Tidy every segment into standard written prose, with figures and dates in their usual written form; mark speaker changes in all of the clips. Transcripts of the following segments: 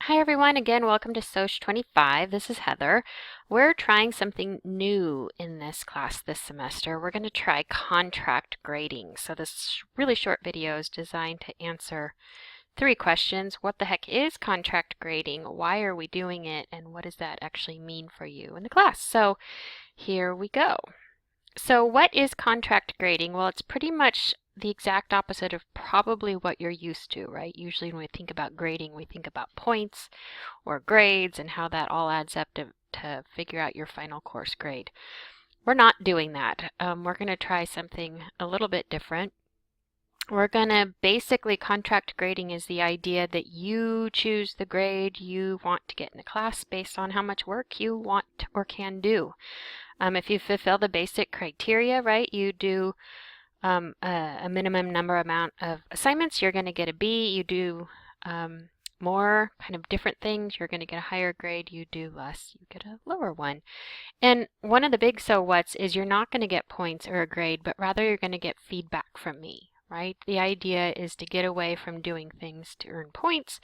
Speaker 1: Hi everyone, again welcome to SOC 25. This is Heather. We're trying something new in this class this semester. We're going to try contract grading. So this really short video is designed to answer 3 questions. What the heck is contract grading? Why are we doing it? And what does that actually mean for you in the class? So here we go. So what is contract grading? Well, it's pretty much the exact opposite of probably what you're used to, right? Usually when we think about grading, we think about points or grades and how that all adds up to figure out your final course grade. We're not doing that. We're going to try something a little bit different. We're going to basically, contract grading is the idea that you choose the grade you want to get in the class based on how much work you want or can do. If you fulfill the basic criteria, right, you do a minimum amount of assignments, you're going to get a B. You do more kind of different things, you're going to get a higher grade. You do less, you get a lower one. And one of the big so whats is you're not going to get points or a grade, but rather you're going to get feedback from me, right? The idea is to get away from doing things to earn points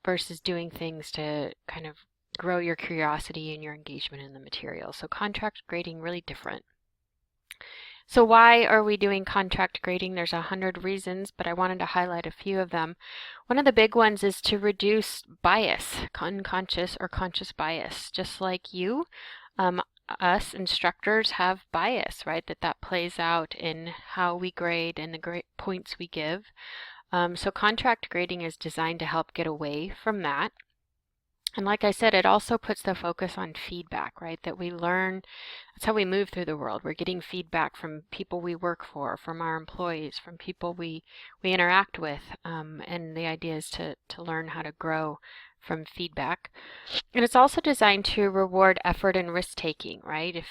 Speaker 1: versus doing things to kind of grow your curiosity and your engagement in the material. So contract grading, really different. So why are we doing contract grading? There's 100 reasons, but I wanted to highlight a few of them. One of the big ones is to reduce bias, unconscious or conscious bias. Just like you, us instructors have bias, right? That plays out in how we grade and the grade points we give. So contract grading is designed to help get away from that. And like I said, it also puts the focus on feedback, right? That we learn, that's how we move through the world. We're getting feedback from people we work for, from our employees, from people we interact with. And the idea is to learn how to grow from feedback. And it's also designed to reward effort and risk-taking, right?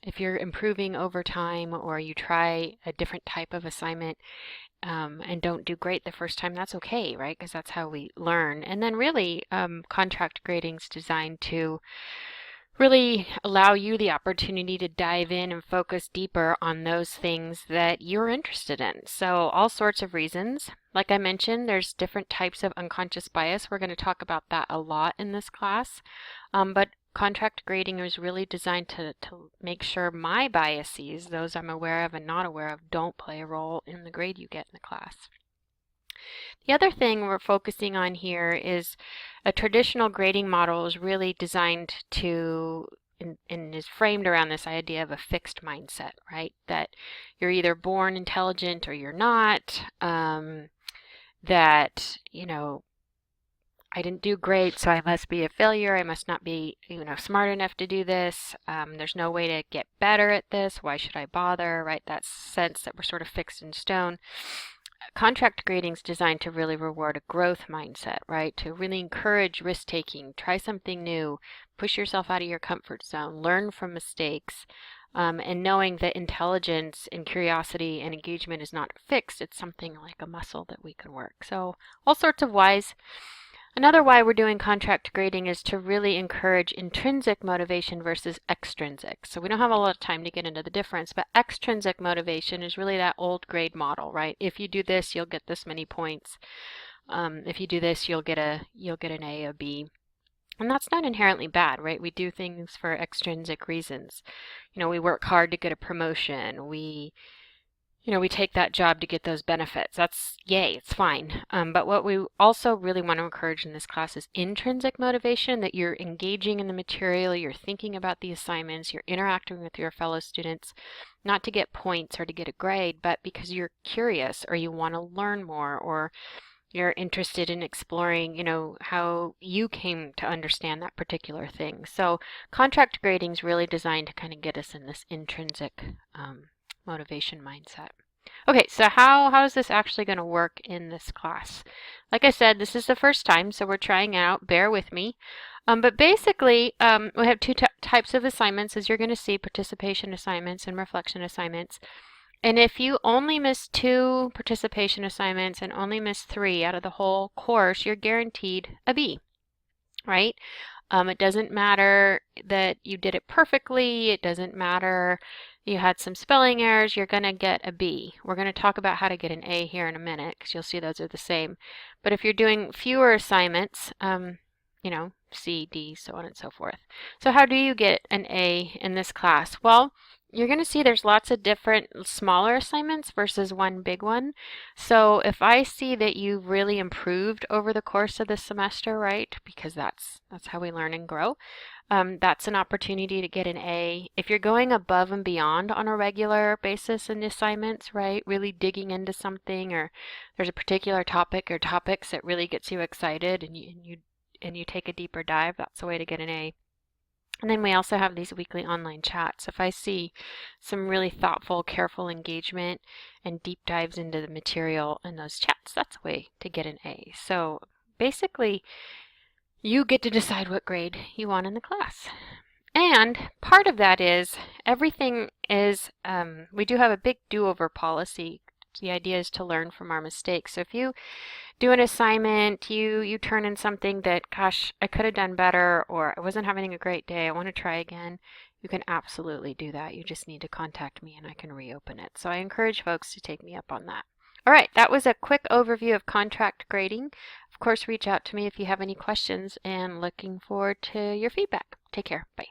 Speaker 1: If you're improving over time or you try a different type of assignment, and don't do great the first time, that's okay, right? Because that's how we learn. And then really, contract grading is designed to really allow you the opportunity to dive in and focus deeper on those things that you're interested in. So all sorts of reasons. Like I mentioned, there's different types of unconscious bias. We're going to talk about that a lot in this class. But contract grading is really designed to make sure my biases, those I'm aware of and not aware of, don't play a role in the grade you get in the class. The other thing we're focusing on here is a traditional grading model is really designed to and is framed around this idea of a fixed mindset, right? That you're either born intelligent or you're not. That, I didn't do great, so I must be a failure. I must not be, smart enough to do this. There's no way to get better at this. Why should I bother, right? That sense that we're sort of fixed in stone. Contract grading is designed to really reward a growth mindset, right? To really encourage risk-taking, try something new, push yourself out of your comfort zone, learn from mistakes, and knowing that intelligence and curiosity and engagement is not fixed. It's something like a muscle that we can work. So all sorts of whys. Another why we're doing contract grading is to really encourage intrinsic motivation versus extrinsic. So we don't have a lot of time to get into the difference, but extrinsic motivation is really that old grade model, right? If you do this, you'll get this many points. If you do this, you'll get an A, a B. And that's not inherently bad, right? We do things for extrinsic reasons. We work hard to get a promotion. We take that job to get those benefits. That's yay, it's fine. But what we also really want to encourage in this class is intrinsic motivation, that you're engaging in the material, you're thinking about the assignments, you're interacting with your fellow students, not to get points or to get a grade, but because you're curious or you want to learn more, or you're interested in exploring, how you came to understand that particular thing. So contract grading is really designed to kind of get us in this intrinsic motivation mindset. Okay, so how is this actually going to work in this class? Like I said, this is the first time, so we're trying out. Bear with me. But basically, we have two types of assignments, as you're going to see: participation assignments and reflection assignments. And if you only miss 2 participation assignments and only miss 3 out of the whole course, you're guaranteed a B, right? It doesn't matter that you did it perfectly. It doesn't matter, you had some spelling errors, you're going to get a B. We're going to talk about how to get an A here in a minute because you'll see those are the same. But if you're doing fewer assignments, you know, C, D, so on and so forth. So how do you get an A in this class? Well, you're going to see there's lots of different smaller assignments versus one big one. So if I see that you've really improved over the course of the semester, right, because that's how we learn and grow, that's an opportunity to get an A. If you're going above and beyond on a regular basis in assignments, right, really digging into something, or there's a particular topic or topics that really gets you excited and you take a deeper dive, that's a way to get an A. And then we also have these weekly online chats. If I see some really thoughtful, careful engagement and deep dives into the material in those chats, that's a way to get an A. So basically, you get to decide what grade you want in the class. And part of that is everything is, we do have a big do-over policy. The idea is to learn from our mistakes. So if you do an assignment, you turn in something that, gosh, I could have done better, or I wasn't having a great day, I want to try again, you can absolutely do that. You just need to contact me and I can reopen it. So I encourage folks to take me up on that. All right, that was a quick overview of contract grading. Of course, reach out to me if you have any questions, and looking forward to your feedback. Take care. Bye.